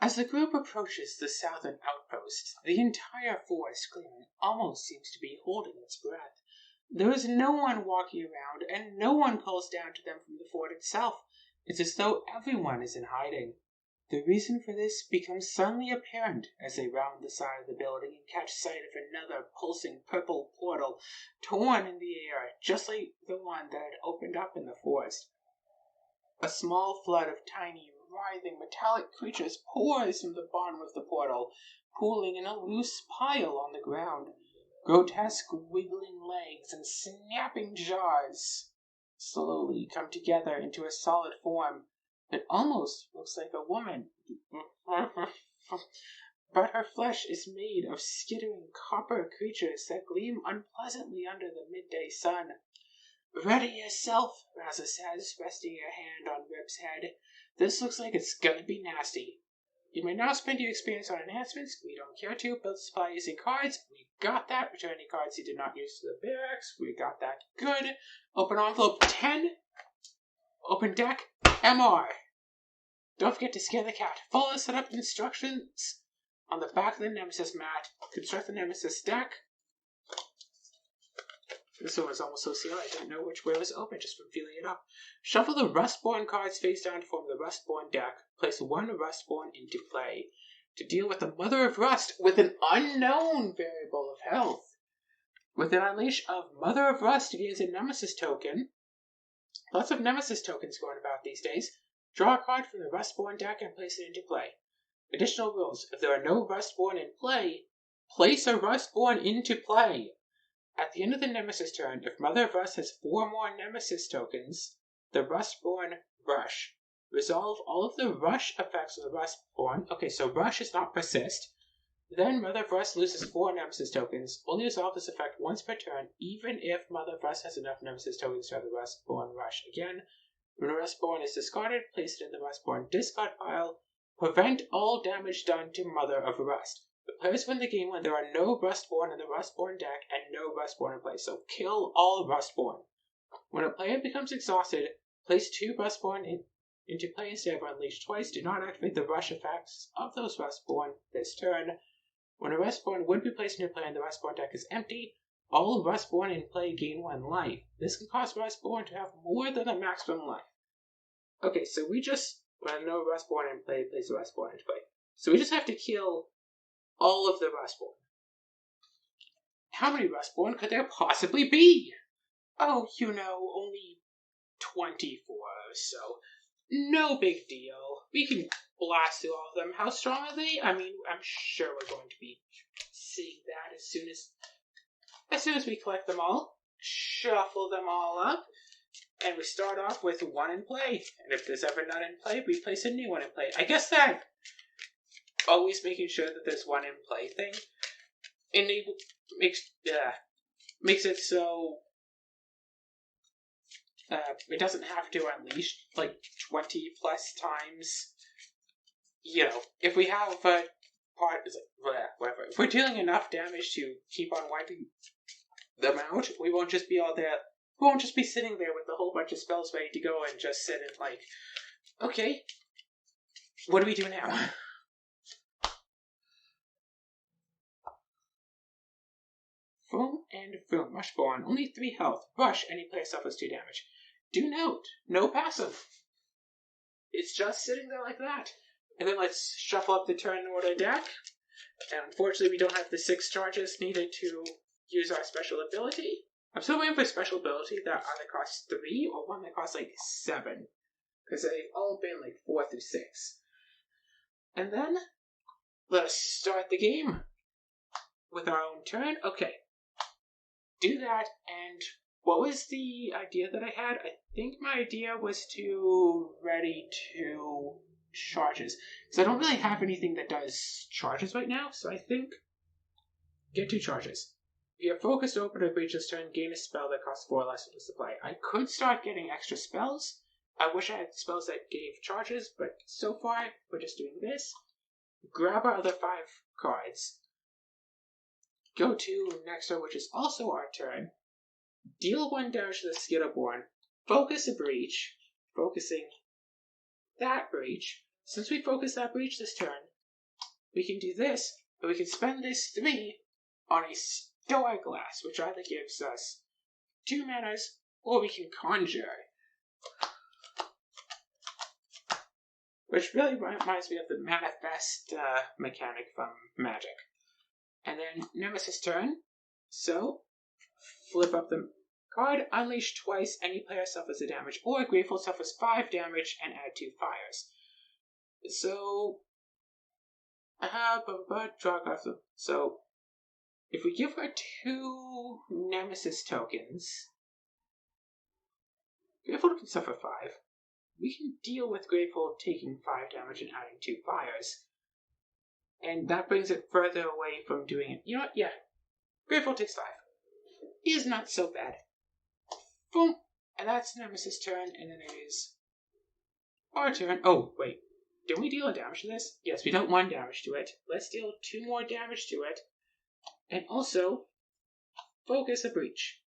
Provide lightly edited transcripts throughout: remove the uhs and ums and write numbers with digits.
As the group approaches the southern outpost, the entire forest clearing almost seems to be holding its breath. There is no one walking around, and no one calls down to them from the fort itself. It's as though everyone is in hiding. The reason for this becomes suddenly apparent as they round the side of the building and catch sight of another pulsing purple portal torn in the air, just like the one that had opened up in the forest. A small flood of tiny, writhing, metallic creatures pours from the bottom of the portal, pooling in a loose pile on the ground. Grotesque wiggling legs and snapping jaws slowly come together into a solid form that almost looks like a woman. But her flesh is made of skittering copper creatures that gleam unpleasantly under the midday sun. "Ready yourself," Raza says, resting her hand on Rip's head. "This looks like it's gonna be nasty. You may now spend your experience on enhancements. We don't care to. Build supply using cards. We got that. Return any cards you did not use to the barracks. We got that. Good. Open envelope 10. Open deck. MR. Don't forget to scare the cat. Follow the setup instructions on the back of the Nemesis mat. Construct the Nemesis deck." This one was almost so sealed I didn't know which way was open just from feeling it up. Shuffle the Rustborn cards face down to form the Rustborn deck. Place one Rustborn into play to deal with the Mother of Rust with an unknown variable of health. With an unleash of Mother of Rust gains a Nemesis token. Lots of Nemesis tokens going about these days. Draw a card from the Rustborn deck and place it into play. Additional rules. If there are no Rustborn in play, place a Rustborn into play. At the end of the Nemesis turn, if Mother of Rust has 4 more Nemesis tokens, the Rustborn Rush. Resolve all of the Rush effects of the Rustborn. Okay, so Rush is not persist. Then Mother of Rust loses 4 Nemesis tokens. Only resolve this effect once per turn, even if Mother of Rust has enough Nemesis tokens to have the Rustborn Rush again. When a Rustborn is discarded, place it in the Rustborn discard pile. Prevent all damage done to Mother of Rust. The players win the game when there are no Rustborn in the Rustborn deck and no Rustborn in play, so kill all Rustborn. When a player becomes exhausted, place 2 Rustborn into play instead of unleashed twice. Do not activate the rush effects of those Rustborn this turn. When a Rustborn would be placed into play and the Rustborn deck is empty, all Rustborn in play gain 1 life. This can cause Rustborn to have more than a maximum life. Okay, so we just, when no Rustborn in play, place the Rustborn into play. So we just have to kill all of the Rustborn. How many Rustborn could there possibly be? Oh, only 24 or so. No big deal. We can blast through all of them. How strong are they? I mean, I'm sure we're going to be seeing that as soon as we collect them all. Shuffle them all up. And we start off with 1 in play. And if there's ever none in play, we place a new 1 in play. I guess that always making sure that there's 1 in play thing makes it so it doesn't have to unleash like 20 plus times. If we have a part, whatever. If we're dealing enough damage to keep on wiping them out, we won't just be all there. We won't just be sitting there with a whole bunch of spells ready to go and just sit and okay, what do we do now? Foam and Foam. Rushborn. Only 3 health. Rush. Any player suffers 2 damage. Do note, no passive. It's just sitting there like that. And then let's shuffle up the turn order deck. And unfortunately, we don't have the 6 charges needed to use our special ability. I'm still waiting for a special ability that either costs 3 or one that costs 7. Because they've all been 4 through 6. And then, let's start the game with our own turn. Okay. Do that, and what was the idea that I had? I think my idea was to ready 2 charges. Because I don't really have anything that does charges right now, so I think get 2 charges. If you're focused open or breach this turn, gain a spell that costs 4 less to supply. I could start getting extra spells. I wish I had spells that gave charges, but so far, we're just doing this. Grab our other 5 cards. Go to next turn, which is also our turn. Deal 1 damage to the Skitterborn. Focus a breach. Focusing that breach. Since we focus that breach this turn, we can do this, but we can spend this 3 on a Star Glass, which either gives us 2 manas, or we can conjure. Which really reminds me of the manifest mechanic from Magic. And then Nemesis turn. So, flip up the card, unleash twice, any player suffers a damage, or Grateful suffers 5 damage and add 2 fires. So, draw card. So, if we give her 2 Nemesis tokens, Grateful can suffer 5. We can deal with Grateful taking 5 damage and adding 2 fires. And that brings it further away from doing it. You know what? Yeah. Grateful takes 5. Is not so bad. Boom. And that's Nemesis' turn, and then it is our turn. Oh, wait. Did we deal a damage to this? Yes, we dealt 1 damage to it. Let's deal 2 more damage to it. And also, focus a breach.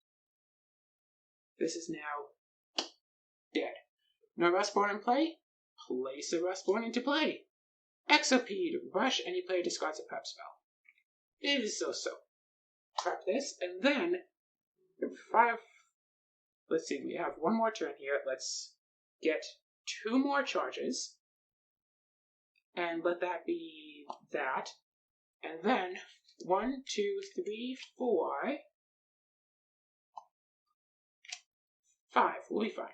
This is now dead. No Rustborn in play? Place a Rustborn into play. Exopede. Rush, any player discards a prep spell. It is so. Prep this, and then 5. Let's see, we have 1 more turn here. Let's get 2 more charges. And let that be that. And then 1, 2, 3, 4, 5. We'll be fine.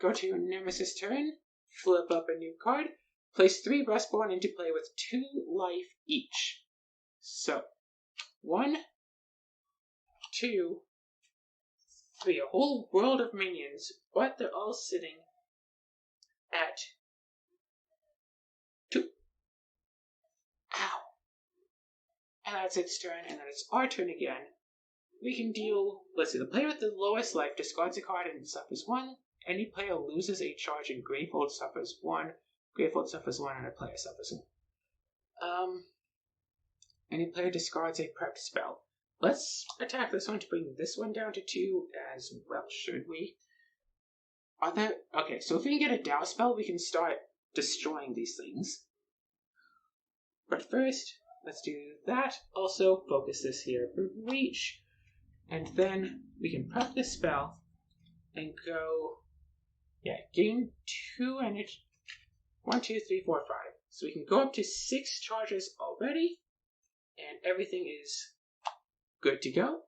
Go to Nemesis turn. Flip up a new card. Place 3 Rustborn into play with 2 life each. So, 1, 2, 3. A whole world of minions, but they're all sitting at 2. Ow. And that's its turn, and then it's our turn again. We can deal, let's see, the player with the lowest life discards a card and suffers 1. Any player loses a charge and Grateful suffers 1. Grateful suffers 1 and a player suffers 1. Any player discards a prep spell. Let's attack this one to bring this one down to 2 as well, should we? Okay, so if we can get a Dow spell, we can start destroying these things. But first, let's do that. Also, focus this here for reach. And then we can prep this spell and go, gain 2 energy. 1, 2, 3, 4, 5. So we can go up to 6 charges already, and everything is good to go.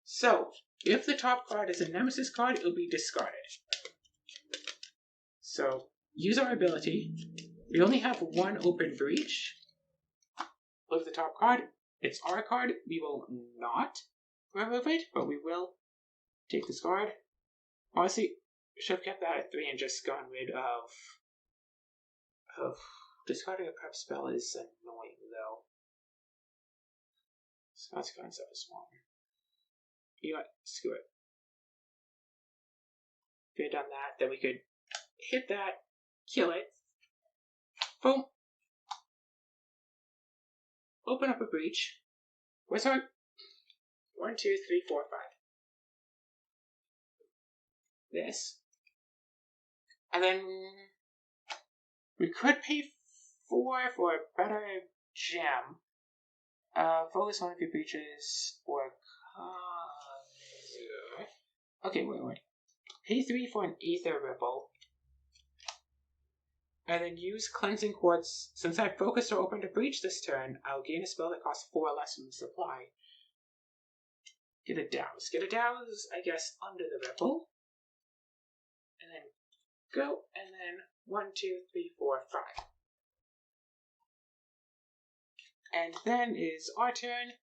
So, if the top card is a Nemesis card, it will be discarded. So, use our ability. We only have 1 open breach. Look at the top card. It's our card. We will not remove it, but we will take this card. Honestly, we should have kept that at 3 and just gotten rid of discarding a prep spell is annoying, though. Scott's concept is small. You know what? Screw it. If we had done that, then we could hit that, kill it. Boom. Open up a breach. Where's our 1, 2, 3, 4, 5. This. And then we could pay 4 for a better gem. Focus on a few breaches or okay, wait. Pay 3 for an Aether Ripple. And then use Cleansing Quartz. Since I focused or opened a breach this turn, I'll gain a spell that costs 4 less from the supply. Get a Douse. Get a Douse, I guess, under the Ripple. And then go, and then 1, 2, 3, 4, 5. And then is our turn.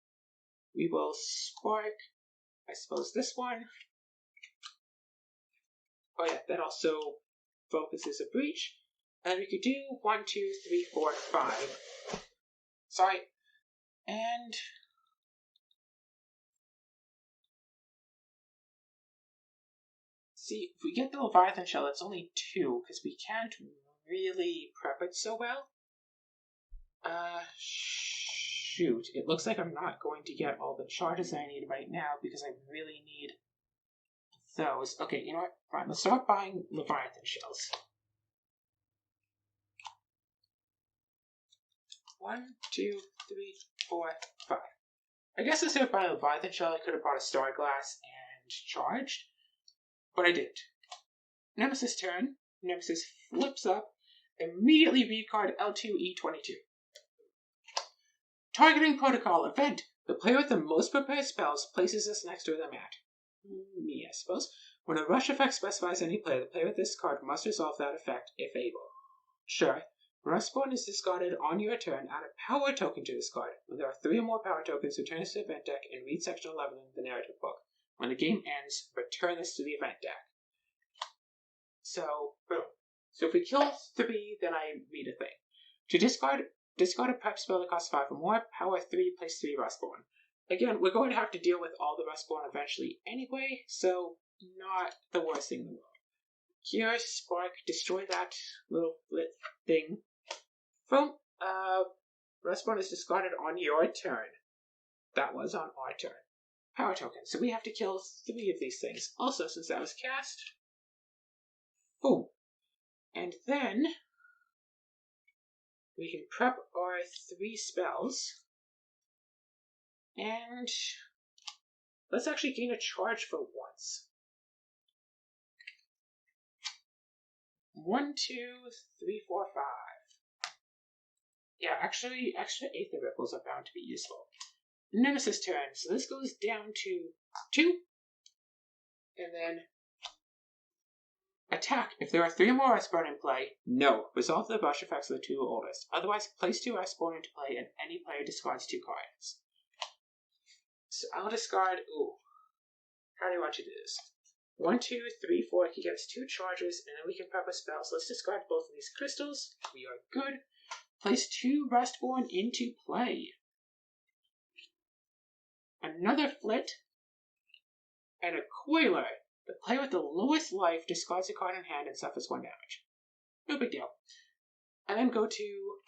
We will spark, I suppose, this one. Oh yeah, that also focuses a breach. And we could do 1, 2, 3, 4, 5. Sorry. And see, if we get the Leviathan Shell, it's only 2, because we can't really prep it so well. Shoot. It looks like I'm not going to get all the charges I need right now, because I really need those. Okay, you know what? Fine, let's start buying Leviathan Shells. 1, 2, 3, 4, 5. I guess instead of buying a Leviathan shell, I could have bought a Star Glass and charged, but I didn't. Nemesis turn. Nemesis flips up. Immediately read card L2E22. Targeting Protocol event. The player with the most prepared spells places this next to the mat. Me, I suppose. When a rush effect specifies any player, the player with this card must resolve that effect if able. Sure. Rustborn is discarded on your turn. Add a power token to this card. When there are 3 or more power tokens, return this to the event deck and read section 11 of the narrative book. When the game ends, return this to the event deck. So, boom. So if we kill 3, then I read a thing. To discard a prep spell that costs 5 or more, power 3, place 3 Rustborn. Again, we're going to have to deal with all the Rustborn eventually anyway, so not the worst thing in the world. Here, Spark, destroy that little thing. Boom. Rustborn is discarded on your turn. That was on our turn. Power token. So we have to kill 3 of these things. Also, since that was cast, boom. And then we can prep our 3 spells. And let's actually gain a charge for once. 1, 2, 3, 4, 5. Yeah, actually, extra Aether Ripples are bound to be useful. Nemesis turn. So this goes down to 2. And then attack. If there are 3 or more Rustborn in play, no. Resolve the rush effects of the 2 oldest. Otherwise, place 2 Rustborn into play and any player discards 2 cards. So I'll discard. Ooh. How do you want to do this? 1, 2, 3, 4. He gets 2 charges, and then we can prep a spell. So let's discard both of these crystals. We are good. Place 2 Rustborn into play. Another Flit. And a Coiler. The player with the lowest life discards a card in hand and suffers 1 damage. No big deal. And then go to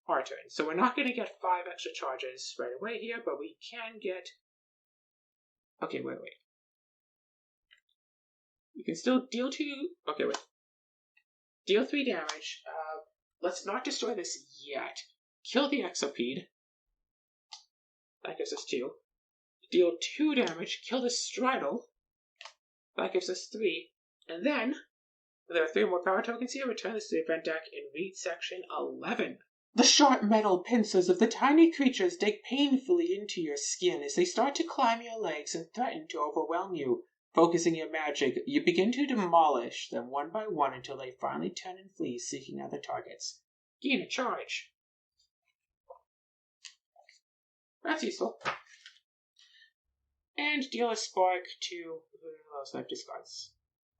our turn. So we're not going to get 5 extra charges right away here, but we can get... Okay, wait. You can still deal 2... Okay, wait. Deal 3 damage. Let's not destroy this yet. Kill the Exopede. That gives us 2. Deal 2 damage. Kill the Stridle. That gives us 3. And then, there are 3 more power tokens here. Return this to the event deck and read section 11. The sharp metal pincers of the tiny creatures dig painfully into your skin as they start to climb your legs and threaten to overwhelm you. Focusing your magic, you begin to demolish them one by one until they finally turn and flee, seeking other targets. Gain a charge. That's useful. And deal a spark to lowest life discards.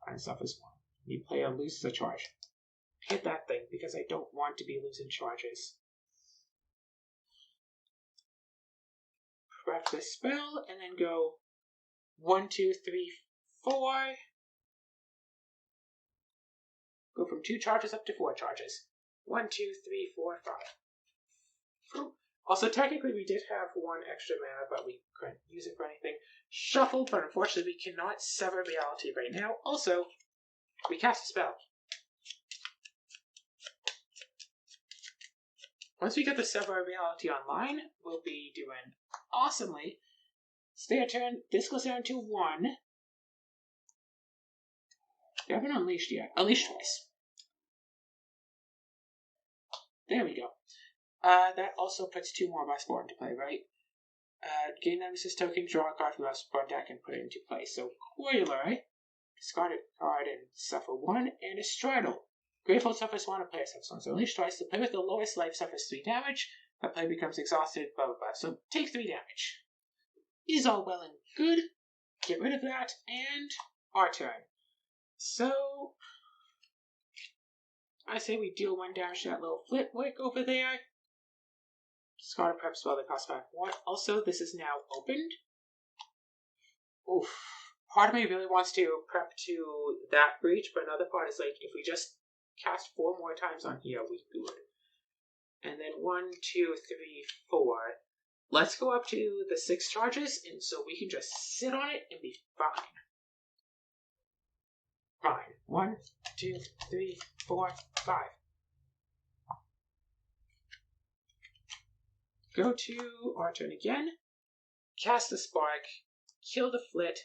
And suffers 1. The player loses a charge. Hit that thing because I don't want to be losing charges. Prep the spell and then go 1, 2, 3, 4. Go from 2 charges up to 4 charges. 1, 2, 3, 4, 5. Also, technically, we did have 1 extra mana, but we couldn't use it for anything. Shuffle, but unfortunately, we cannot sever reality right now. Also, we cast a spell. Once we get the sever reality online, we'll be doing awesomely. Stay a turn. This goes down to 1. We haven't unleashed yet. Unleash twice. There we go. That also puts 2 more Rustborn into play, right? Gain Nemesis token, draw a card from the Rustborn deck, and put it into play. So, Coiler, discard a card and suffer 1, and a Stridle. Grateful suffers 1, a player suffers 1. So, unleash twice. The player with the lowest life suffers 3 damage. That player becomes exhausted, blah, blah, blah. So, take 3 damage. Is all well and good. Get rid of that, and our turn. So, I say we deal 1 damage to that little Flitwick over there. Discard a prep spell that costs 5 more. Also, this is now opened. Oof. Part of me really wants to prep to that breach, but another part is like, if we just cast 4 more times on here, we good. And then 1, 2, 3, 4. Let's go up to the 6 charges, and so we can just sit on it and be fine. Fine. 1, 2, 3, 4, 5. go to our turn again, cast the spark, kill the flit,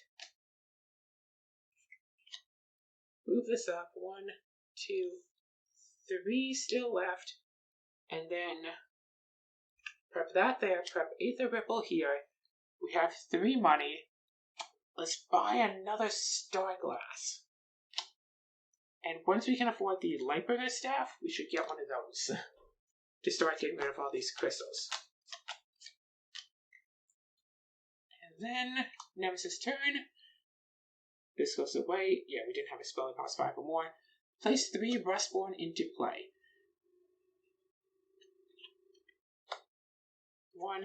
move this up, 1, 2, 3 still left, and then prep that there, prep Aether Ripple here. We have 3 money. Let's buy another Star Glass. And once we can afford the Lightbringer Staff, we should get one of those to start getting rid of all these crystals. And then, Nemesis turn. This goes away. Yeah, we didn't have a spell that cost 5 or more. Place 3 Rustborn into play. 1,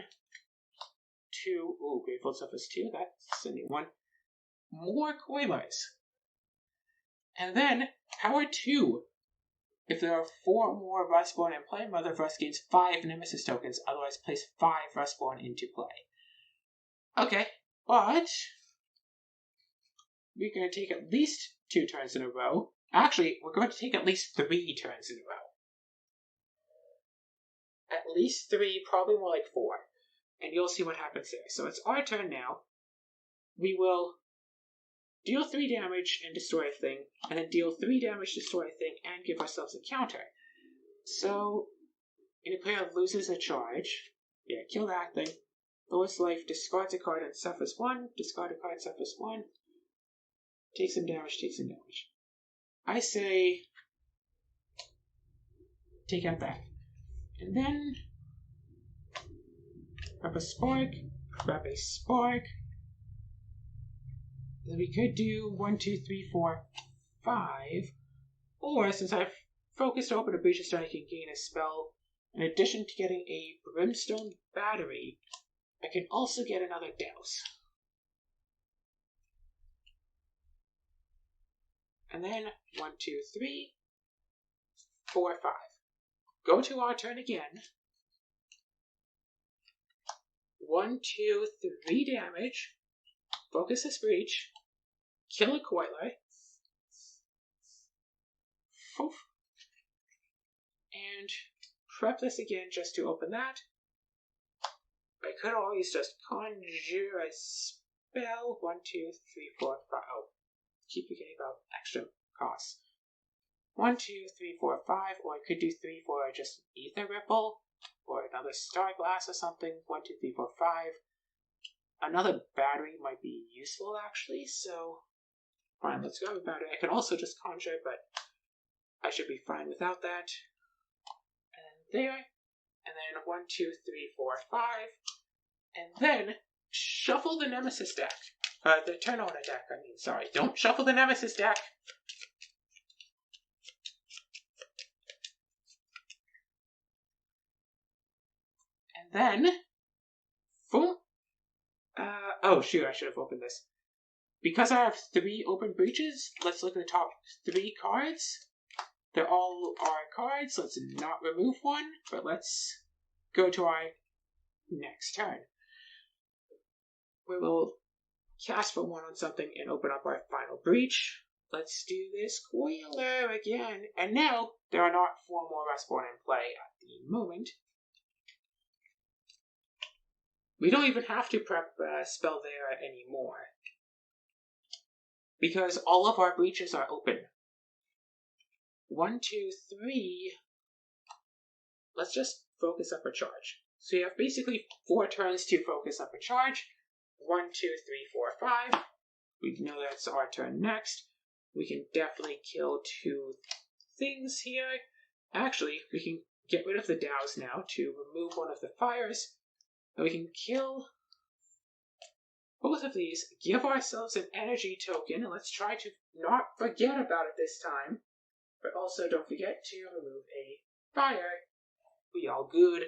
2. Ooh, Grateful Surface 2. That's sending 1. More Coilers. And then, power 2. If there are 4 more Rustborn in play, Mother of Rust gains 5 Nemesis tokens, otherwise place 5 Rustborn into play. Okay, but we're going to take at least 2 turns in a row. Actually, we're going to take at least 3 turns in a row. At least 3, probably more like 4. And you'll see what happens there. So it's our turn now. We will deal 3 damage and destroy a thing, and then deal 3 damage, destroy a thing, and give ourselves a counter. So, any player loses a charge. Yeah, kill that thing. Lowest life, discards a card and suffers 1. Discard a card, suffers 1. Take some damage, take some damage. I say, take out that. And then, grab a spark, grab a spark. Then we could do 1, 2, 3, 4, 5. Or, since I've focused to open a breach stone, I can gain a spell. In addition to getting a brimstone battery, I can also get another douse. And then 1, 2, 3, 4, 5. Go to our turn again. 1, 2, 3 damage. Focus this breach. Kill a coiler. Poof. And prep this again just to open that. I could always just conjure a spell. 1, 2, 3, 4, 5. Oh, keep forgetting about extra costs. 1, 2, 3, 4, 5. Or I could do 3 for just Aether Ripple. Or another Star Glass or something. 1, 2, 3, 4, 5. Another battery might be useful, actually, so fine, let's go with battery. I can also just conjure, but I should be fine without that. And there. And then 1, 2, 3, 4, 5. And then shuffle the Nemesis deck. The turn owner deck, I mean, sorry. Don't shuffle the Nemesis deck. And then, boom. Oh, shoot, I should have opened this. Because I have 3 open breaches, let's look at the top 3 cards. They're all our cards. Let's not remove one, but let's go to our next turn. We will cast for 1 on something and open up our final breach. Let's do this Coiler again. And now, there are not 4 more Rustborn in play at the moment. We don't even have to prep spell there anymore, because all of our breaches are open. 1, 2, 3. Let's just focus up a charge. So you have basically 4 turns to focus up a charge. 1, 2, 3, 4, 5. We know that's our turn next. We can definitely kill 2 things here. Actually, we can get rid of the douse now to remove one of the fires. And we can kill both of these, give ourselves an energy token, and let's try to not forget about it this time. But also don't forget to remove a fire. We all good.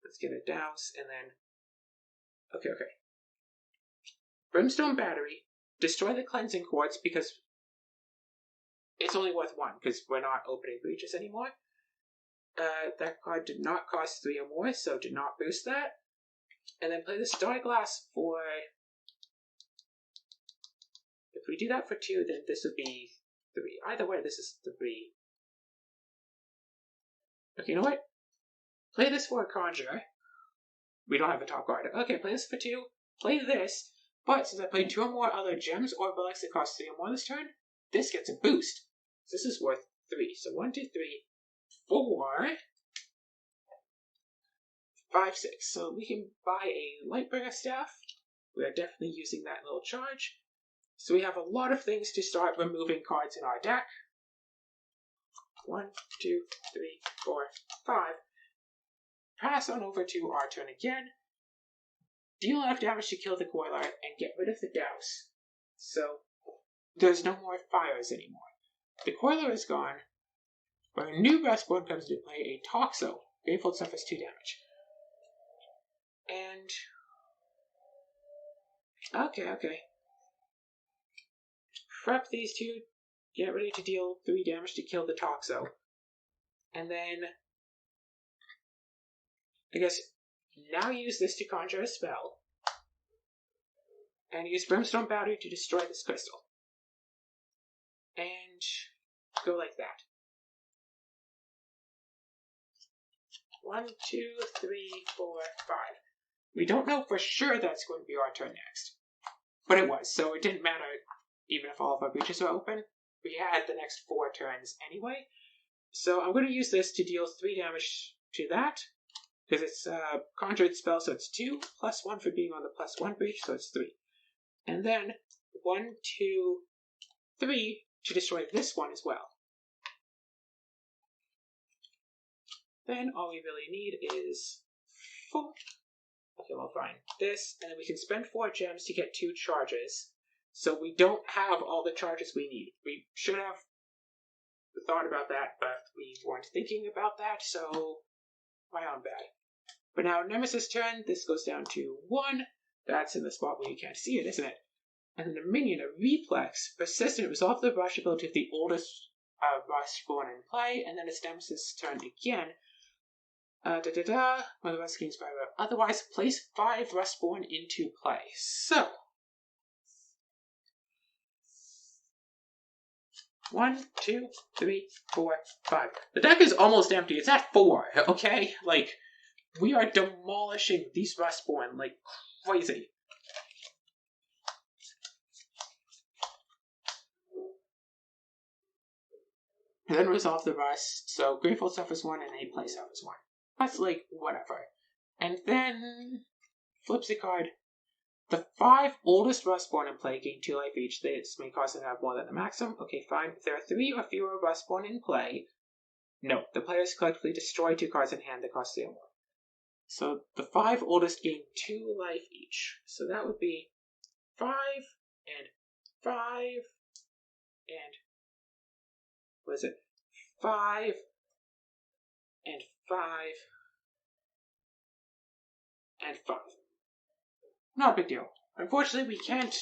Let's get a douse, and then... Okay. Brimstone Battery. Destroy the Cleansing Quartz, because it's only worth 1, because we're not opening breaches anymore. That card did not cost 3 or more, so did not boost that. And then play the Star Glass for... If we do that for 2, then this would be 3. Either way, this is 3. Okay, you know what? Play this for a conjure. We don't have a top card. Okay, play this for 2. Play this. But since I played 2 or more other gems or relics that cost 3 or more this turn, this gets a boost. So this is worth 3. So 1, 2, 3, 4, 5, 6. So we can buy a Lightbringer staff. We are definitely using that little charge. So we have a lot of things to start removing cards in our deck. 1, 2, 3, 4, 5. Pass on over to our turn again. Deal enough damage to kill the Coiler and get rid of the Douse. So there's no more fires anymore. The Coiler is gone. But a new Restborn comes into play, a Toxo. Grateful suffers 2 damage. And okay. Prep these 2, get ready to deal 3 damage to kill the Toxo. And then I guess now use this to conjure a spell. And use Brimstone Battery to destroy this crystal. And go like that. 1, 2, 3, 4, 5. We don't know for sure that's going to be our turn next. But it was, so it didn't matter even if all of our breaches were open. We had the next 4 turns anyway. So I'm going to use this to deal 3 damage to that. Because it's a conjured spell, so it's 2, plus 1 for being on the +1 breach, so it's 3. And then 1, 2, 3 to destroy this one as well. Then all we really need is 4. Okay, well, fine. This, and then we can spend 4 gems to get 2 charges. So we don't have all the charges we need. We should have thought about that, but we weren't thinking about that, so my own bad. But now Nemesis turn, this goes down to 1. That's in the spot where you can't see it, isn't it? And then a minion, a Replex, Persistent, resolve the rush ability of the oldest Rustborn in play, and then it's Nemesis turn again. One of the rest gains 5. Otherwise, place 5 Rustborn into play. So 1, 2, 3, 4, 5. The deck is almost empty. It's at 4, okay? Like, we are demolishing these Rustborn like crazy. And then resolve the rust. So Grateful suffers 1 and A play suffers 1. That's like, whatever. And then flips the card. The 5 oldest Rustborn in play gain 2 life each. This may cause them to have more than the maximum. Okay, fine. If there are 3 or fewer Rustborn in play, no. The players collectively destroy 2 cards in hand that cost 3 or more. So the 5 oldest gain 2 life each. So that would be 5 and 5 and what is it? 5 and 5 and 5. Not a big deal. Unfortunately, we can't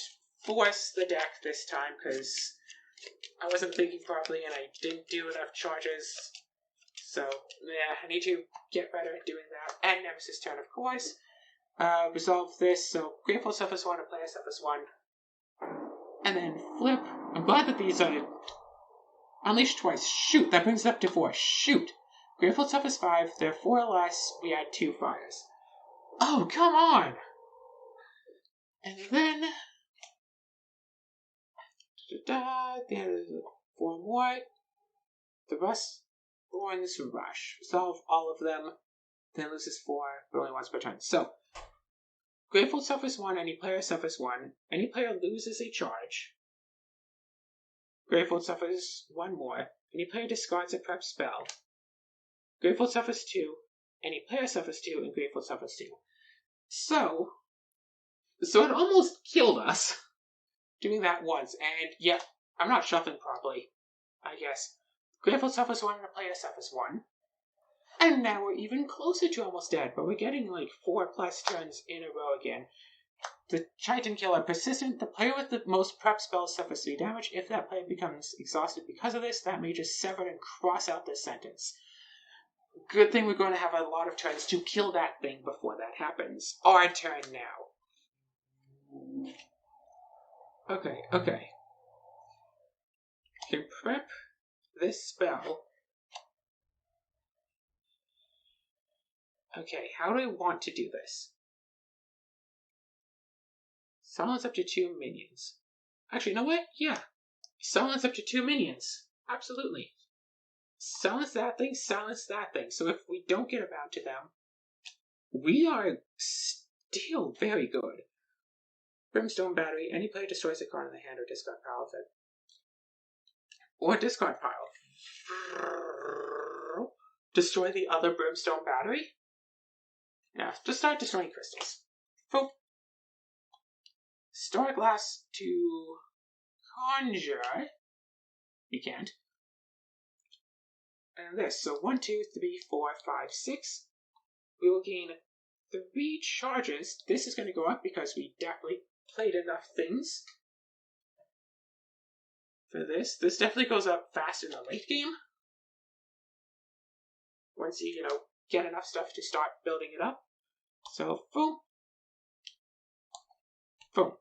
force the deck this time because I wasn't thinking properly and I didn't do enough charges. So, yeah, I need to get better at doing that. And Nemesis turn, of course. Resolve this, so Grateful suffers 1 and player suffers 1. And then flip. I'm glad that these are unleashed twice. Shoot, that brings it up to 4. Shoot. Grateful suffers 5. There are 4 less. We add 2 fires. Oh, come on! And then there's 4 more. The Rustborn's rush. Resolve all of them. Then loses 4, but only once per turn. So, Grateful suffers 1, any player suffers 1. Any player loses a charge. Grateful suffers 1 more. Any player discards a prep spell. Grateful suffers 2. Any player suffers 2, and Grateful suffers 2. So it almost killed us doing that once. And yeah, I'm not shuffling properly, I guess. Grateful suffers 1, and a player suffers 1. And now we're even closer to almost dead, but we're getting like 4+ turns in a row again. The Titan Killer, Persistent. The player with the most prep spells suffers 3 damage. If that player becomes exhausted because of this, that may just sever and cross out this sentence. Good thing we're going to have a lot of turns to kill that thing before that happens. Our turn now. Okay. Can prep this spell. Okay, how do I want to do this? Silence up to 2 minions. Actually, you know what? Yeah. Silence up to 2 minions. Absolutely. Silence that thing, silence that thing. So if we don't get around to them, we are still very good. Brimstone Battery. Any player destroys a card in the hand or discard pile of it. Or discard pile. Destroy the other Brimstone Battery? Yeah, just start destroying crystals. Boom. Star Glass to conjure. You can't. And this. So 1, 2, 3, 4, 5, 6. We will gain 3 charges. This is going to go up because we definitely played enough things for this. This definitely goes up fast in the late game. Once you, get enough stuff to start building it up. So, boom. Boom.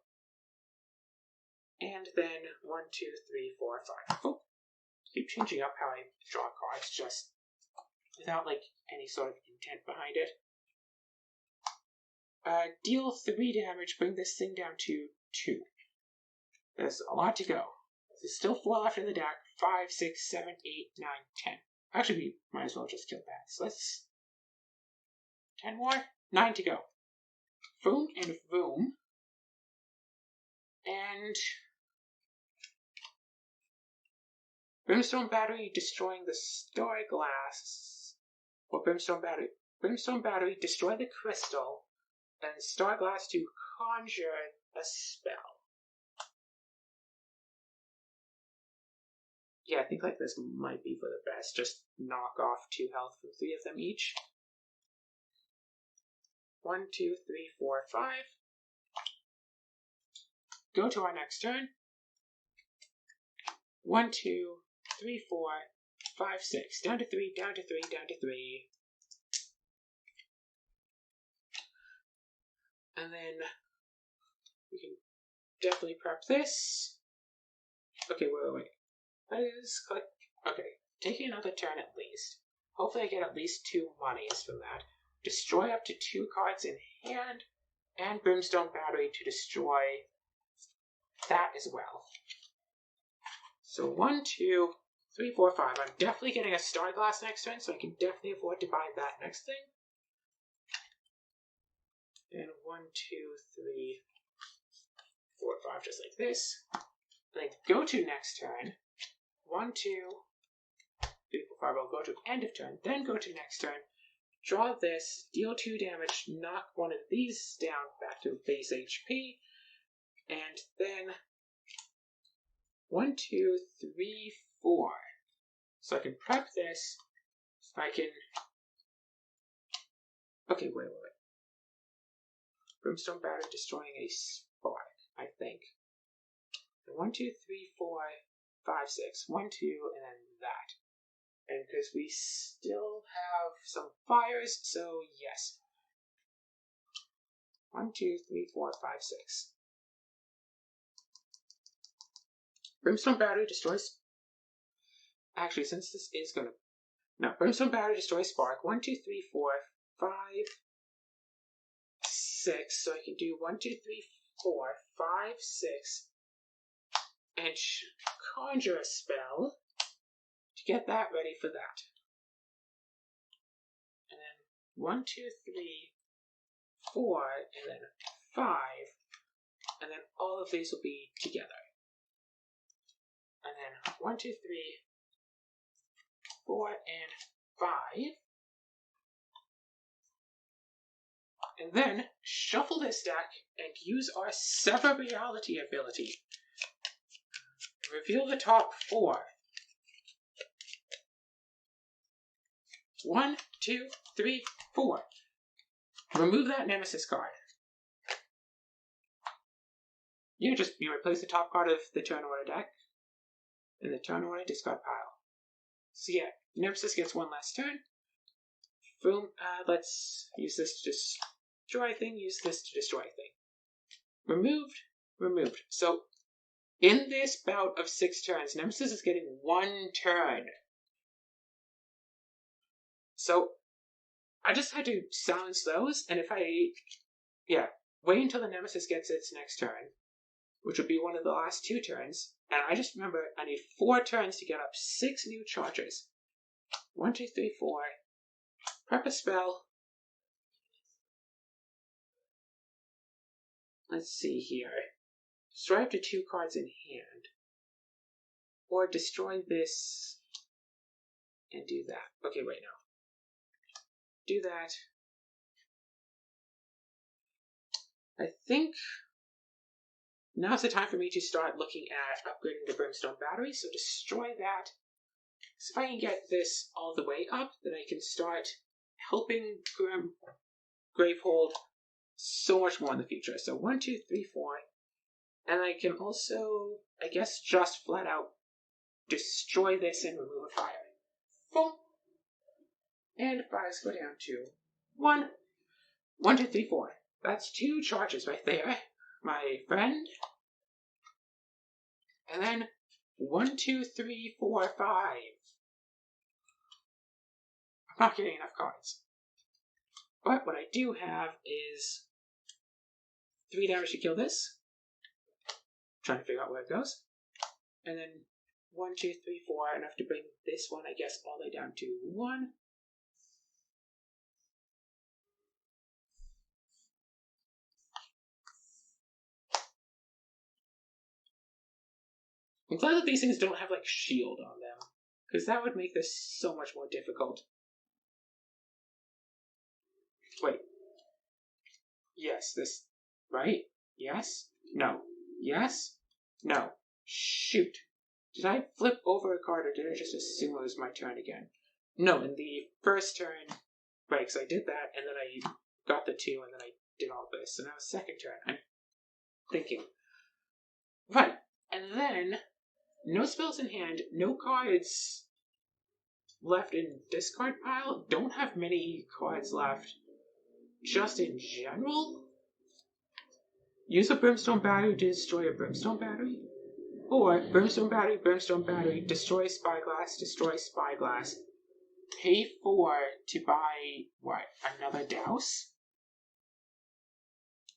And then 1, 2, 3, 4, 5. Boom. Keep changing up how I draw cards, just without, any sort of intent behind it. Deal 3 damage, bring this thing down to 2. There's a lot to go. There's still 4 left in the deck. 5, 6, 7, 8, 9, 10. Actually, we might as well just kill that. So let's... 10 more? 9 to go. Boom and boom. And... Brimstone Battery destroying the Star Glass. Or Brimstone Battery. Brimstone Battery destroy the crystal. And Star Glass to conjure a spell. Yeah, I think this might be for the best. Just knock off 2 health from 3 of them each. 1, 2, 3, 4, 5. Go to our next turn. 1, 2, 3, 4, 5, 6. Down to 3, down to 3, down to 3. And then we can definitely prep this. Okay, wait. That is click. Okay, taking another turn at least. Hopefully I get at least 2 monies from that. Destroy up to 2 cards in hand, and Brimstone Battery to destroy that as well. So 1, 2, 3, 4, 5. I'm definitely getting a Star Glass next turn, so I can definitely afford to buy that next thing. And 1, 2, 3, 4, 5, just like this. Then go to next turn. 1, 2, 3, 4, 5. I'll go to end of turn, then go to next turn. Draw this, deal 2 damage, knock one of these down back to base HP, and then 1, 2, 3, 4. So I can prep this. I can. Okay, wait. Brimstone Battery destroying a spark, I think. 1, 2, 3, 4, 5, 6. 1, 2, and then that. And because we still have some fires, so yes. 1, 2, 3, 4, 5, 6. Brimstone Battery destroys... Actually, since this is gonna... No, Brimstone Battery destroys Spark. 1, 2, 3, 4, 5, 6. So I can do 1, 2, 3, 4, 5, 6. And conjure a spell to get that ready for that. And then 1, 2, 3, 4, and then 5. And then all of these will be together. And then 1, 2, 3, 4, and 5. And then shuffle this deck and use our Sever Reality ability. Reveal the top 4. 1, 2, 3, 4. Remove that Nemesis card. You replace the top card of the turn order deck in the turn order discard pile. So yeah, Nemesis gets 1 last turn. Boom. Let's use this to destroy thing. Use this to destroy thing. Removed. So in this bout of 6 turns, Nemesis is getting 1 turn. So I just had to silence those, and if I, wait until the Nemesis gets its next turn, which would be one of the last 2 turns, and I just remember I need 4 turns to get up 6 new charges. 1, 2, 3, 4. Prep a spell. Let's see here. Destroy up to 2 cards in hand. Or destroy this and do that. Okay, wait, no. Do that. I think now's the time for me to start looking at upgrading the Brimstone Battery, so destroy that. So if I can get this all the way up, then I can start helping Gravehold so much more in the future. So 1, 2, 3, 4. And I can also, I guess, just flat out destroy this and remove a fire. Boom. And fires go down to 1. 1, 2, 3, 4. That's 2 charges right there, my friend. And then 1, 2, 3, 4, 5. I'm not getting enough cards. But what I do have is 3 damage to kill this. Trying to figure out where it goes. And then 1, 2, 3, 4. Enough to bring this one, I guess, all the way down to 1. I'm glad that these things don't have, like, shield on them. Because that would make this so much more difficult. Wait. Yes, this... Right? Yes? No. Yes? No. Shoot. Did I flip over a card, or did I just assume it was my turn again? No, in the first turn... Right, because I did that, and then I got the 2, and then I did all this. So now second turn. I'm thinking. Right. And then... No spells in hand, no cards left in discard pile, don't have many cards left just in general. Use a Brimstone Battery to destroy a Brimstone Battery. Or Brimstone Battery, destroy Spyglass. Pay 4 to buy, what, another Douse?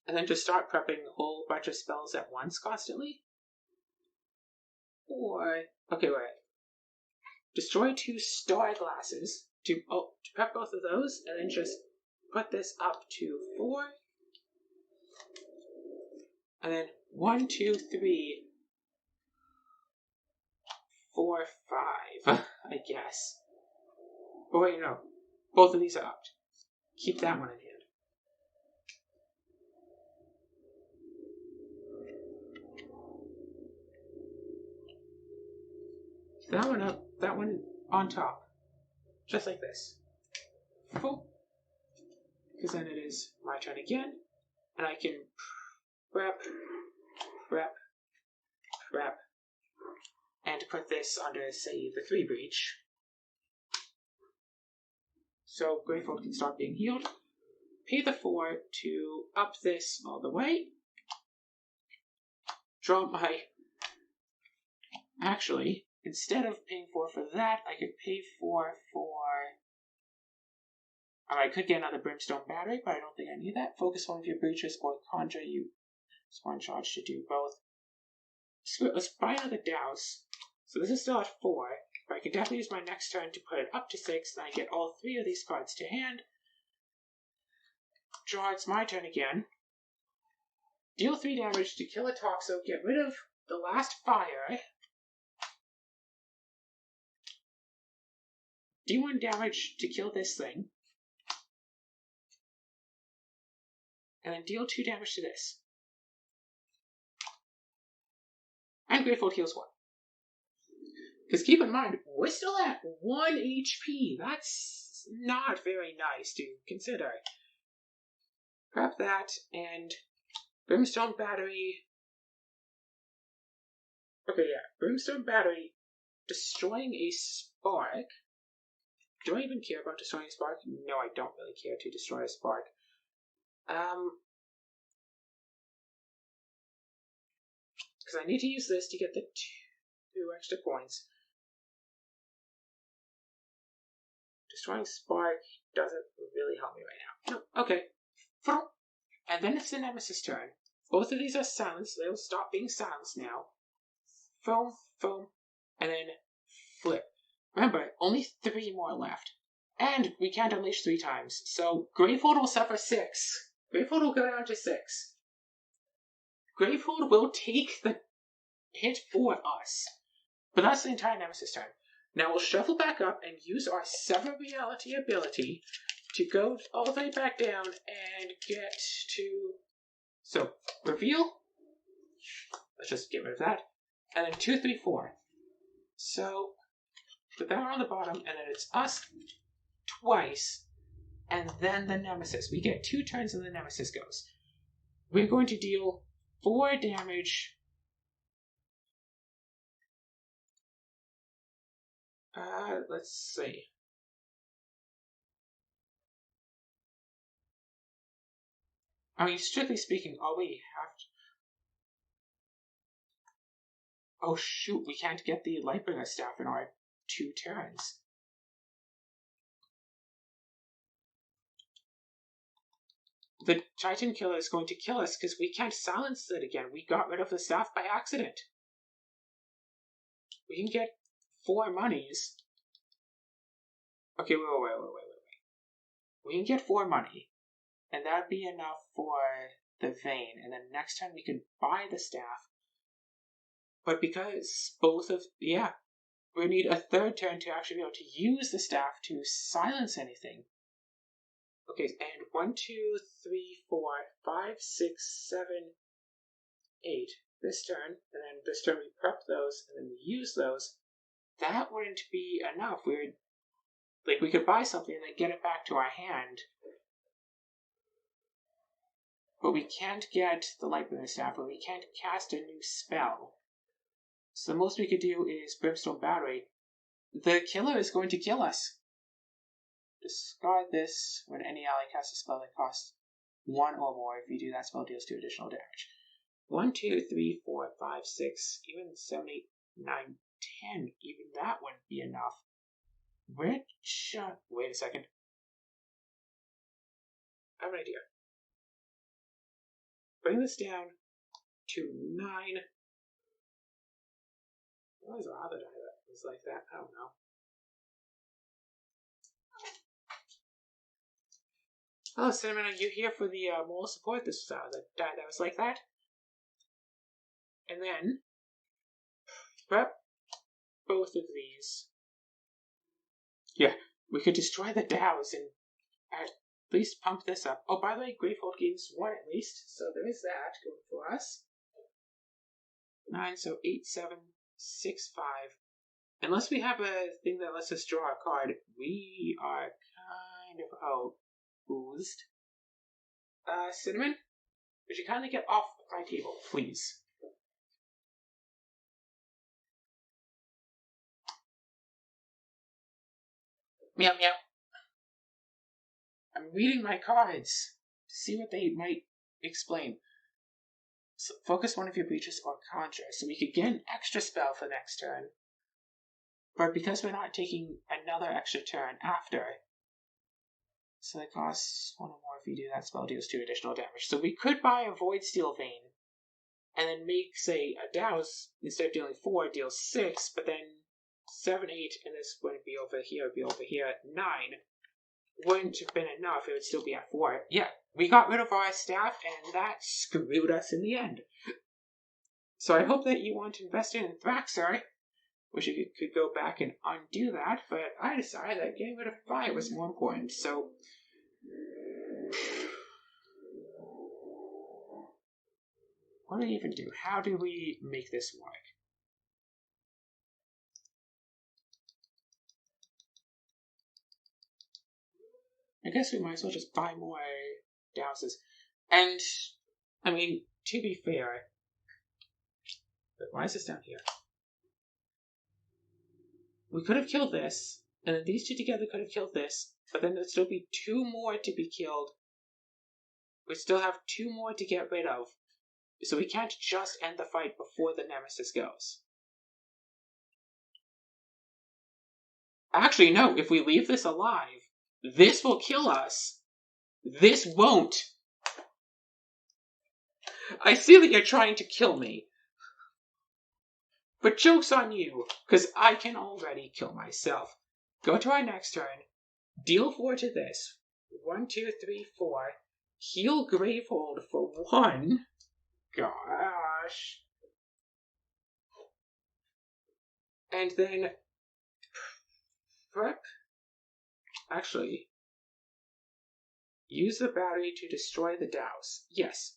And then just start prepping a whole bunch of spells at once constantly? Or, okay, wait. Destroy 2 Star Glasses to prep both of those, and then just put this up to 4. And then 1, 2, 3, 4, 5, I guess. Oh wait, no. Both of these are up. Keep that one in hand. That one up, that one on top. Just like this. Boom. Because then it is my turn again. And I can prep, and put this under, say, the 3 breach. So Gravehold can start being healed. Pay the 4 to up this all the way. Draw my... Actually, instead of paying 4 for that, I could pay 4 for... I could get another Brimstone Battery, but I don't think I need that. Focus one of your breaches or conjure you. Spawn charge to do both. So let's buy another Douse. So this is still at 4, but I can definitely use my next turn to put it up to 6, then I get all 3 of these cards to hand. Draw, it's my turn again. Deal 3 damage to kill a Toxo, get rid of the last fire. Do 1 damage to kill this thing. And then deal 2 damage to this. And Gravehold heals 1. Because keep in mind, we're still at 1 HP. That's not very nice to consider. Prep that, and Brimstone Battery. Okay, yeah. Brimstone Battery destroying a spark. Do I even care about destroying a spark? No, I don't really care to destroy a spark. Because I need to use this to get the 2 extra points. destroying spark doesn't really help me right now. No, okay. And then it's the Nemesis turn. Both of these are silenced. They'll stop being silenced now. Foam, foam, and then flip. Remember, only 3 more left. And we can't unleash 3 times. So Gravehold will suffer 6. Gravehold will go down to 6. Gravehold will take the hit for us. But that's the entire Nemesis turn. Now we'll shuffle back up and use our Sever Reality ability to go all the way back down and get to... So, reveal. Let's just get rid of that. And then 2, 3, 4. So, put that on the bottom, and then it's us twice, and then the Nemesis. We get 2 turns and the Nemesis goes. We're going to deal 4 damage. Let's see. I mean, strictly speaking, all we have to... Oh shoot, we can't get the Lightbringer staff in our 2 turns. The Titan Killer is going to kill us because we can't silence it again. We got rid of the staff by accident. We can get 4 monies. Okay, wait. We can get 4 money. And that would be enough for the vein. And then next time we can buy the staff. But because both of... Yeah. We need a 3rd turn to actually be able to use the staff to silence anything. Okay, and 1, 2, 3, 4, 5, 6, 7, 8. This turn, and then this turn we prep those, and then we use those. That wouldn't be enough. We could buy something and then get it back to our hand. But we can't get the Lightbringer staff, and we can't cast a new spell. So the most we could do is Brimstone Battery. The killer is going to kill us. Discard this when any ally casts a spell that costs 1 or more. If you do, that spell deals 2 additional damage. 1, 2, 3, 4, 5, 6, even 7, 8, 9, 10. Even that wouldn't be enough. Wait a second. I have an idea. Bring this down to 9. What was our other die that was like that? I don't know. Hello, Cinnamon, are you here for the moral support? This was the die that was like that. And then, prep both of these. Yeah, we could destroy the Dows and at least pump this up. Oh, by the way, Gravehold gains 1 at least, so there is that going for us. 9, so 8, 7, 6, 5. Unless we have a thing that lets us draw a card, we are kind of out. Oozed. Cinnamon, would you kindly get off my table, please? Meow meow. I'm reading my cards to see what they might explain. So focus one of your breaches or conjure, so we could get an extra spell for next turn. But because we're not taking another extra turn after, so it costs 1 or more. If you do that, spell deals 2 additional damage. So we could buy a Void Steel Vein, and then make, say, a Douse, instead of dealing 4, deals 6, but then 7, 8, and this wouldn't be over here, it would be over here at 9. Wouldn't have been enough, it would still be at 4. Yeah, we got rid of our staff, and that screwed us in the end. So I hope that you want to invest in Thraxar. Wish you could go back and undo that, but I decided that getting rid of fire was more important, so... What do we even do? How do we make this work? I guess we might as well just buy more Douses. And, I mean, to be fair... But why is this down here? We could have killed this, and then these 2 together could have killed this, but then there'd still be 2 more to be killed. We'd still have 2 more to get rid of. So we can't just end the fight before the Nemesis goes. Actually, no, if we leave this alive, this will kill us. This won't. I see that you're trying to kill me. But joke's on you, because I can already kill myself. Go to our next turn. Deal 4 to this. 1, 2, 3, 4. Heal Gravehold for 1. Gosh. And then prep. Actually, use the battery to destroy the douse. Yes.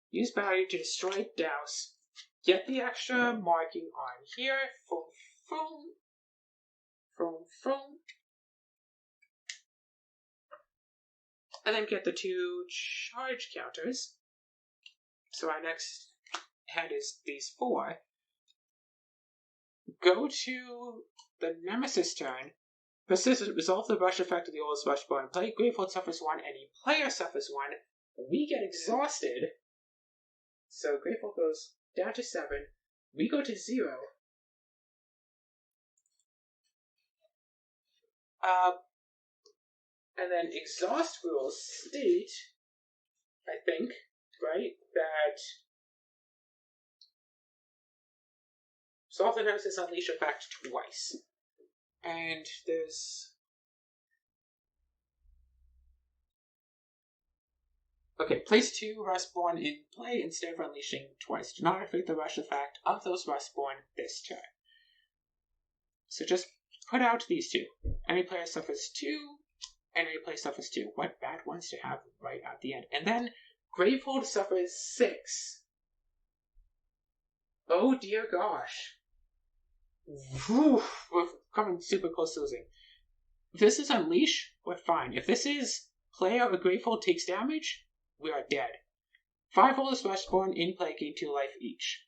Use battery to destroy douse. Get the extra marking on here. Boom, boom. Boom, boom. And then get the 2 charge counters. So our next head is these 4. Go to the Nemesis turn. Persistent, resolve the rush effect of the oldest rush bar in play. Gravehold suffers 1, any player suffers 1. We get exhausted. So Gravehold goes down to 7. We go to 0. And then exhaust rules state, I think, right, that solve the Nemesis unleash effect twice. And there's... Okay, place 2 Rustborn in play instead of unleashing twice. Do not activate the rush effect of those Rustborn this turn. So just put out these 2. Any player suffers 2, and any player suffers 2. What bad ones to have right at the end. And then Gravehold suffers 6. Oh dear gosh. Whew, we're coming super close to losing. If this is Unleash, we're fine. If this is player or Gravehold takes damage, we are dead. 5 oldest Rustborn in play gain 2 life each.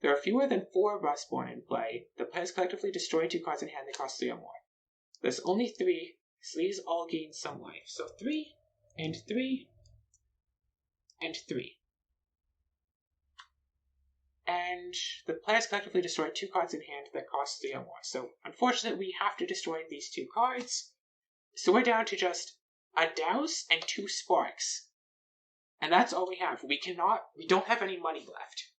There are fewer than 4 Rustborn in play. The players collectively destroy 2 cards in hand that cost 3 or more. There's only 3, so these all gain some life. So 3, and 3, and 3. And the players collectively destroy 2 cards in hand that cost 3 or more. So, unfortunately, we have to destroy these 2 cards. So we're down to just a Douse and 2 Sparks. And that's all we have. We don't have any money left.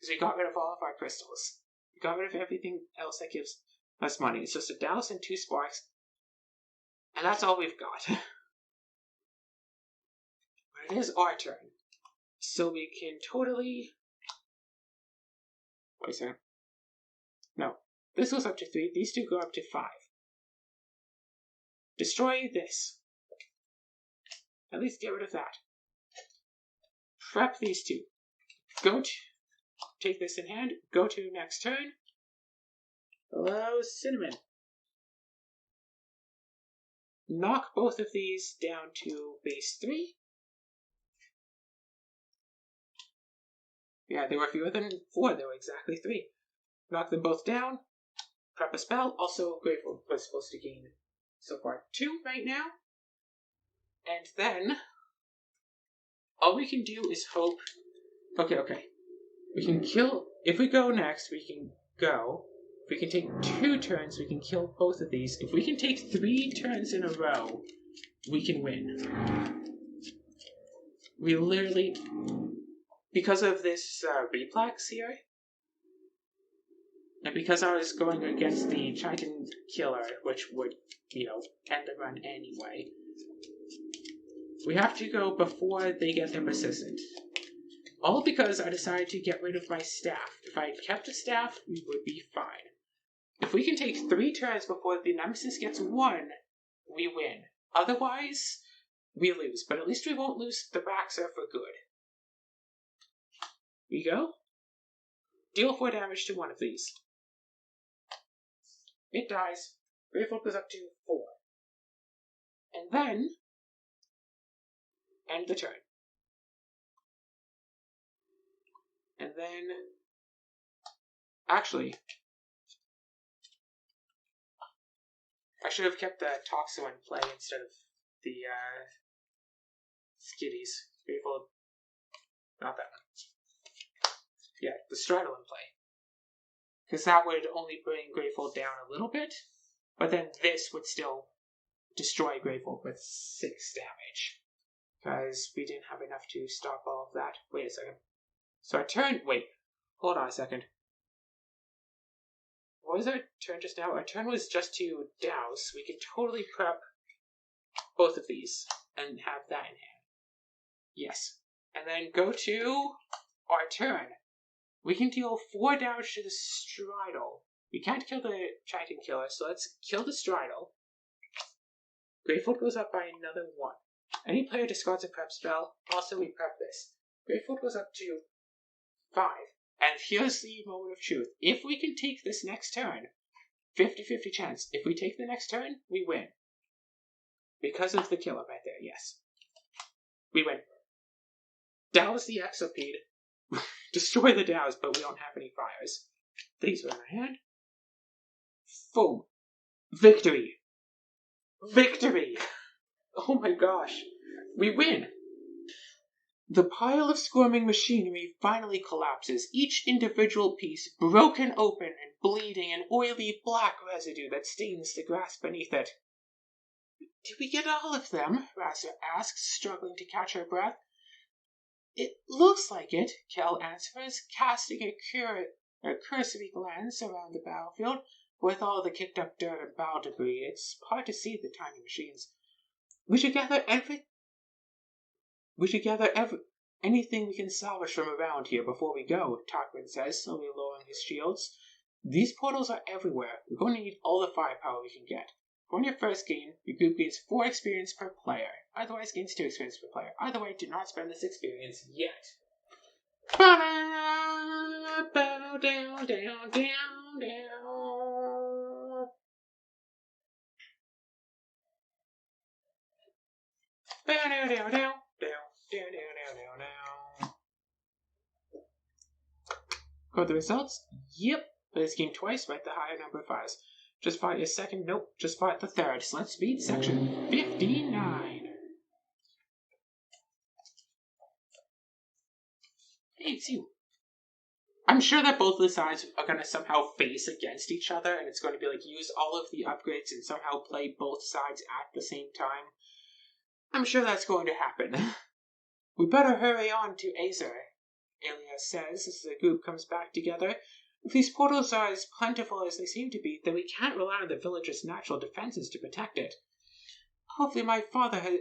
Because we got rid of all of our crystals. We got rid of everything else that gives us money. It's just a Douse and 2 Sparks. And that's all we've got. But it is our turn. So we can totally... Wait a second. No. This goes up to 3. These 2 go up to 5. Destroy this. At least get rid of that. Prep these 2. Take this in hand. Go to next turn. Hello, Cinnamon. Knock both of these down to base 3. Yeah, they were fewer than 4. They were exactly 3. Knock them both down. Prep a spell. Also, Gravehold was supposed to gain so far 2 right now. And then, all we can do is hope... Okay. We can kill... If we go next, we can go. If we can take 2 turns, we can kill both of these. If we can take 3 turns in a row, we can win. We literally... Because of this reflex here, and because I was going against the Titan Killer, which would, end the run anyway, we have to go before they get their persistent. All because I decided to get rid of my staff. If I had kept the staff, we would be fine. If we can take 3 turns before the Nemesis gets 1, we win. Otherwise, we lose. But at least we won't lose the Raxer for good. Here you go. Deal 4 damage to one of these. It dies. Gravehold goes up to 4. And then, end the turn. And then, actually, I should have kept the Toxo in play instead of the Skitties. Gravehold, not that one. Yeah, the Straddle in play. Because that would only bring Gravehold down a little bit. But then this would still destroy Greyfolk with 6 damage. Because we didn't have enough to stop all of that. Wait a second. So our turn... Wait. Hold on a second. What was our turn just now? Our turn was just to douse. We can totally prep both of these and have that in hand. Yes. And then go to our turn. We can deal 4 damage to the Stridle. We can't kill the Titan Killer, so let's kill the Stridle. Greyfoot goes up by another 1. Any player discards a prep spell. Also, we prep this. Greyfoot goes up to 5. And here's the moment of truth. If we can take this next turn, 50-50 chance. If we take the next turn, we win. Because of the killer right there, yes. We win. Douse the Exopede. Destroy the Douse, but we don't have any fires. These are in our hand. Boom. Victory. Victory! Oh my gosh. We win! The pile of squirming machinery finally collapses, each individual piece broken open and bleeding an oily black residue that stains the grass beneath it. Did we get all of them? Razzer asks, struggling to catch her breath. It looks like it, Kel answers, casting a cursory glance around the battlefield. With all the kicked up dirt and battle debris, it's hard to see the tiny machines. We should gather anything we can salvage from around here before we go, Tarquin says, slowly lowering his shields. These portals are everywhere. We're going to need all the firepower we can get. On your first game, your group gains 4 experience per player. Otherwise, gains 2 experience per player. Either way, do not spend this experience yet. Down, down, down, down. Got the results? Yep. This game twice, write the higher number of fires. Just fight your second, nope, just fight the third. So let's beat section 59. Hey, it's you. I'm sure that both of the sides are going to somehow face against each other, and it's going to be like use all of the upgrades and somehow play both sides at the same time. I'm sure that's going to happen. We better hurry on to Azer, Elias says as the group comes back together. If these portals are as plentiful as they seem to be, then we can't rely on the village's natural defenses to protect it. Hopefully my father has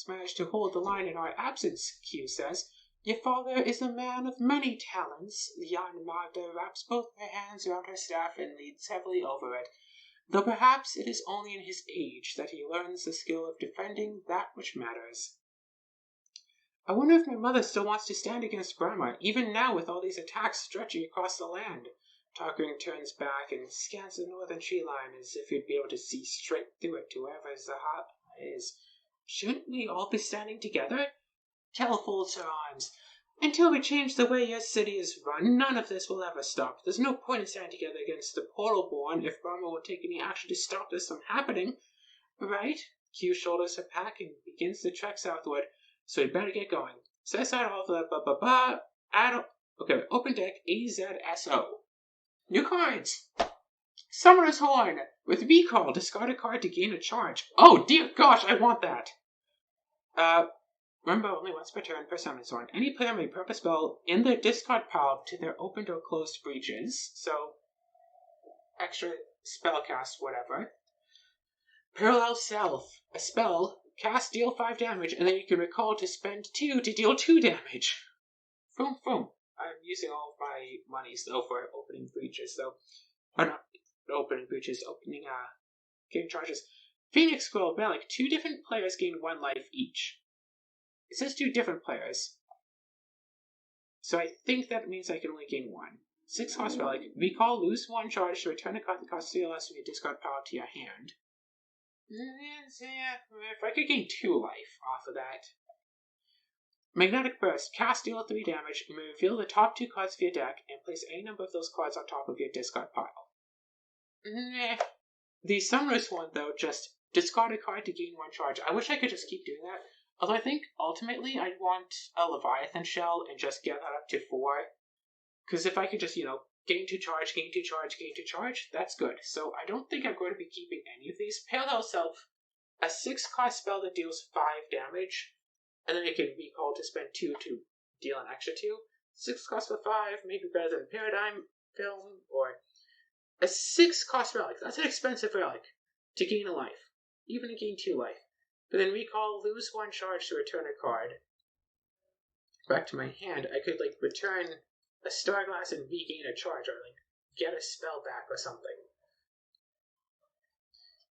managed to hold the line in our absence, Q says. Your father is a man of many talents. The young Magda wraps both her hands around her staff and leans heavily over it, though perhaps it is only in his age that he learns the skill of defending that which matters. I wonder if my mother still wants to stand against Grandma, even now with all these attacks stretching across the land. Tarquin turns back and scans the northern tree line as if he'd be able to see straight through it to wherever Zaha is. Shouldn't we all be standing together? Kel folds her arms. Until we change the way your city is run, none of this will ever stop. There's no point in standing together against the Portal-born if Brahma won't take any action to stop this from happening. Right? Q shoulders her pack and begins to trek southward, so we better get going. Set aside all the Okay, open deck AZSO. New cards! Summoner's Horn! With recall, discard a card to gain a charge. Oh, dear gosh, I want that! Remember only once per turn per Summoner's Horn. Any player may prep a spell in their discard pile to their opened or closed breaches. So, extra spell cast, whatever. Parallel Self. A spell, cast, deal 5 damage, and then you can recall to spend 2 to deal 2 damage. Boom, boom. I'm using all of my monies, though, for opening breaches, though. Or not opening breaches, getting charges. Phoenix Scroll Relic. 2 different players gain 1 life each. It says 2 different players. So I think that means I can only gain 1. 6 Horse Relic. Recall, lose 1 charge to return a card that costs 3 less from your discard pile to your hand. If I could gain 2 life off of that. Magnetic Burst. Cast, deal 3 damage. You may reveal the top 2 cards of your deck and place any number of those cards on top of your discard pile. The Summoner's one, though, just discard a card to gain 1 charge. I wish I could just keep doing that. Although I think, ultimately, I'd want a Leviathan Shell and just get that up to 4. Because if I could just, gain 2 charge, gain 2 charge, gain 2 charge. That's good. So I don't think I'm going to be keeping any of these. Parallel Self, a 6-cost spell that deals 5 damage, and then it can recall to spend 2 to deal an extra 2. 6 cost for 5, maybe better than Paradigm Film, or a 6-cost relic. That's an expensive relic to gain a life, even to gain 2 life. But then recall, lose 1 charge to return a card back to my hand. I could like return a Starglass and regain a charge, or like get a spell back or something.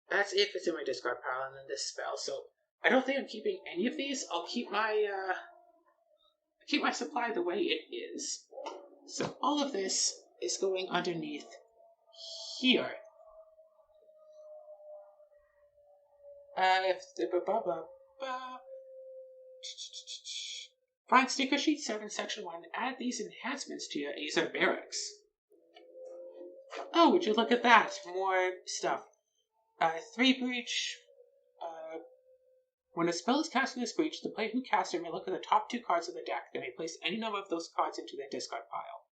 That's if it's in my discard pile, and then this spell. So I don't think I'm keeping any of these. I'll keep my supply the way it is. So all of this is going underneath here. Find sticker sheet 7, section 1. Add these enhancements to your Azer barracks. Oh, would you look at that? More stuff. 3 breach. When a spell is cast in this breach, the player who cast it may look at the top 2 cards of the deck. They may place any number of those cards into their discard pile.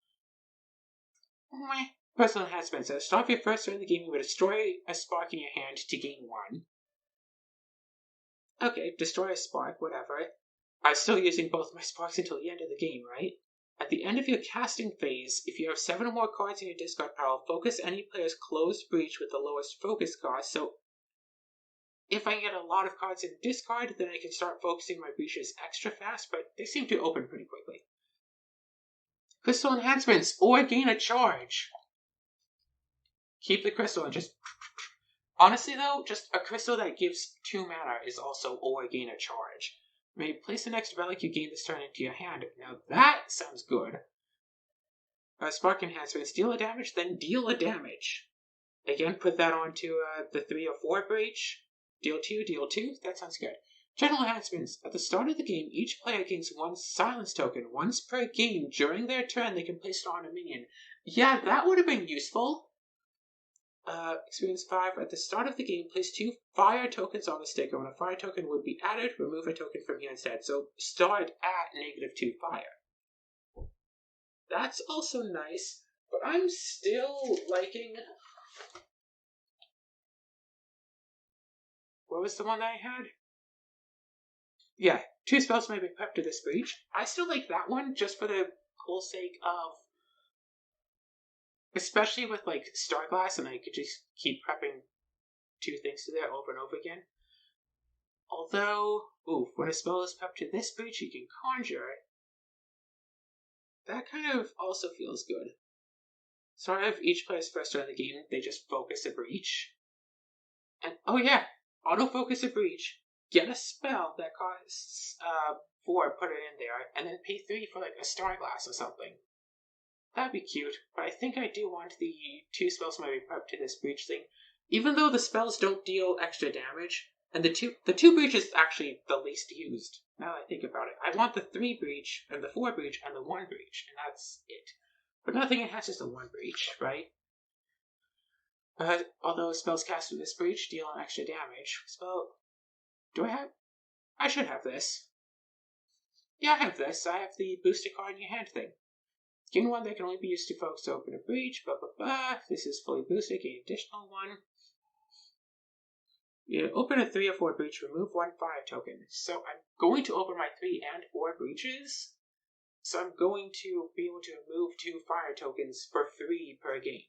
Personal enhancements. At the start of your first turn in the game, you will destroy a spark in your hand to gain 1. Okay, destroy a spark, whatever. I'm still using both my sparks until the end of the game, right? At the end of your casting phase, if you have 7 or more cards in your discard pile, focus any player's closed breach with the lowest focus cost. So, if I get a lot of cards in discard, then I can start focusing my breaches extra fast, but they seem to open pretty quickly. Crystal enhancements, or gain a charge. Keep the crystal and just... Honestly though, just a crystal that gives 2 mana is also or gain a charge. May place the next relic you gain this turn into your hand. Now that sounds good. Spark enhancements, deal a damage, then deal a damage. Again, put that onto the 3 or 4 breach. Deal 2, deal 2. That sounds good. General enhancements. At the start of the game, each player gains 1 silence token. Once per game, during their turn, they can place it on a minion. Yeah, that would have been useful. Experience 5. At the start of the game, place 2 fire tokens on the sticker. When a fire token would be added, remove a token from here instead. So start at -2 fire. That's also nice, but I'm still liking... What was the one that I had? Yeah, 2 spells may be prepped to this breach. I still like that one just for the whole sake of... Especially with, like, Starglass, and I could just keep prepping 2 things to there over and over again. Although, when a spell is prepped to this breach, you can conjure. That kind of also feels good. Sort of each player's first turn of the game, they just focus a breach. And, oh yeah, auto-focus a breach, get a spell that costs 4, put it in there, and then pay 3 for, like, a Starglass or something. That'd be cute, but I think I do want the 2 spells might be prepped to this breach thing. Even though the spells don't deal extra damage, and the two breach is actually the least used, now that I think about it. I want the 3 breach, and the 4 breach, and the 1 breach, and that's it. But nothing enhances the 1 breach, right? Although spells cast in this breach deal an extra damage. Spell... Do I have... I should have this. Yeah, I have this. I have the booster card in your hand thing. Gain 1 that can only be used to focus to open a breach, blah blah blah. This is fully boosted, gain additional 1. You open a 3 or 4 breach, remove 1 fire token. So I'm going to open my 3 and 4 breaches. So I'm going to be able to remove 2 fire tokens for 3 per game.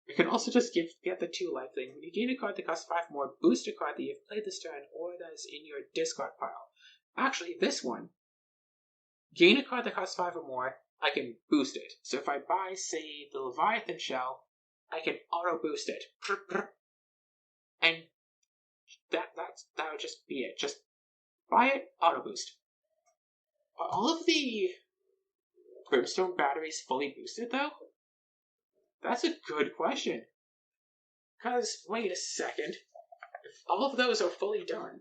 You can also just get the 2 life thing. When you gain a card that costs 5 more, boost a card that you've played this turn or that is in your discard pile. Actually, this one. Gain a card that costs 5 or more, I can boost it. So if I buy, say, the Leviathan Shell, I can auto-boost it. And that would just be it. Just buy it, auto-boost. Are all of the Brimstone batteries fully boosted, though? That's a good question. Because, wait a second. If all of those are fully done...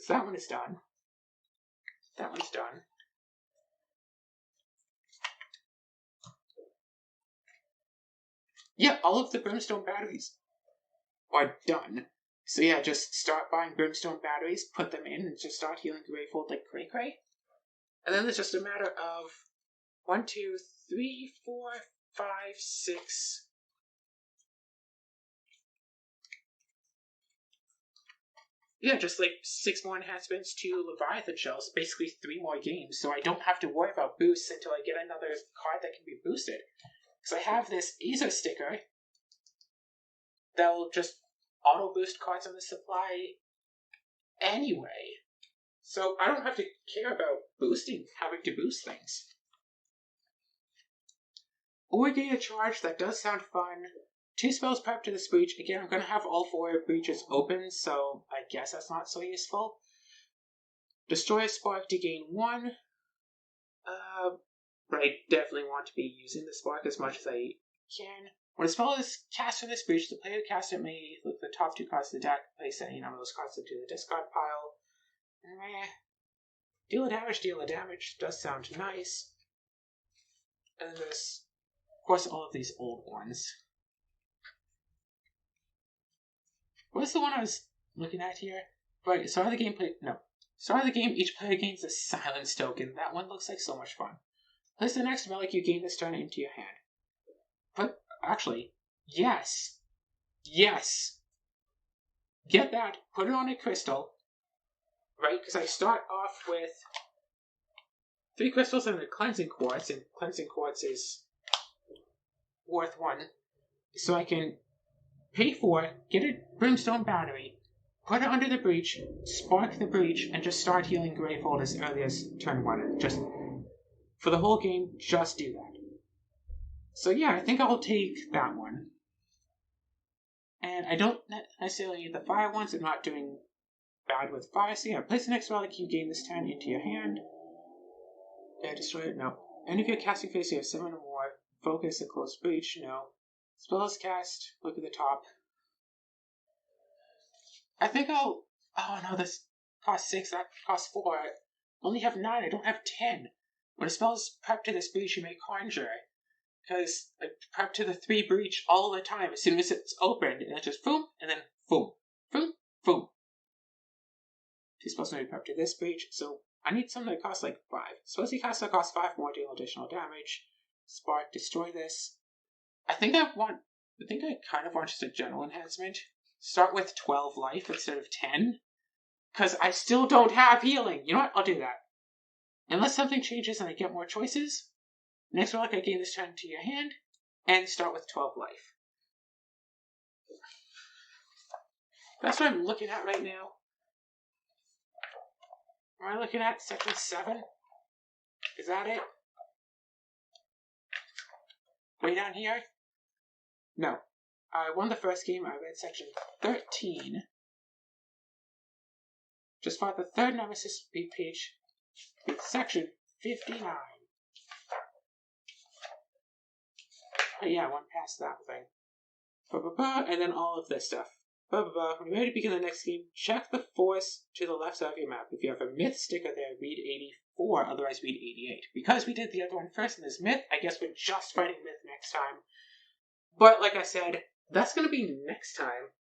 That one is done. That one's done. Yeah, all of the brimstone batteries are done. So yeah, just start buying brimstone batteries, put them in, and just start healing Greyfold like cray cray. And then it's just a matter of 1, 2, 3, 4, 5, 6. Yeah, just like 6 more enhancements to Leviathan shells, basically 3 more games, so I don't have to worry about boosts until I get another card that can be boosted. Because I have this Aether sticker that will just auto boost cards on the supply anyway. So I don't have to care about having to boost things. Orgate Charge, that does sound fun. 2 spells prep to this breach. Again, I'm going to have all 4 breaches open, so I guess that's not so useful. Destroy a spark to gain 1. But I definitely want to be using the spark as much as I can. When a spell is cast from this breach, the player who cast it may look at the top 2 cards of the deck, place any number of those cards into the discard pile. Deal a damage. Does sound nice. And then there's, of course, all of these old ones. What's the one I was looking at here? Right, start of the gameplay. No. Start of the game, each player gains a silence token. That one looks like so much fun. Place the next relic you gain this turn into your hand. But, actually, yes. Yes. Get that, put it on a crystal. Right, because I start off with 3 crystals and a cleansing quartz, and cleansing quartz is worth 1. So I can pay for it, get a brimstone battery, put it under the breach, spark the breach, and just start healing Greyfold as early as turn 1. And just, for the whole game, just do that. So yeah, I think I'll take that one. And I don't necessarily need the fire ones, I'm not doing bad with fire. So yeah, place the next relic you gain this turn into your hand. Destroy it? No. Any of your casting phase you have 7 or more. Focus, a closed breach? No. Spells cast, look at the top. I think I'll... Oh no, this costs 6, that costs 4. I only have 9, I don't have 10. When a spell is prepped to this breach, you may conjure. Because I prep to the 3 breach all the time. As soon as it's opened, and it's just boom, and then boom, boom, boom. 2 spells may be prepped to this breach, so I need something that costs like 5. Suppose you cast that costs 5 more, deal additional damage. Spark, destroy this. I think I kind of want just a general enhancement. Start with 12 life instead of 10. Because I still don't have healing. You know what? I'll do that. Unless something changes and I get more choices. Next relic I gain this turn to your hand. And start with 12 life. That's what I'm looking at right now. Am I looking at section 7? Is that it? Way down here? No. I won the first game. I read section 13. Just fought the 3rd Nemesis page with section 59. But yeah, I went past that thing. And then all of this stuff. When you're ready to begin the next game, check the force to the left side of your map. If you have a myth sticker there, read 84, otherwise read 88. Because we did the other one first and there's myth, I guess we're just fighting myth next time. But like I said, that's going to be next time.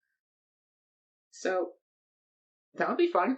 So, that'll be fun.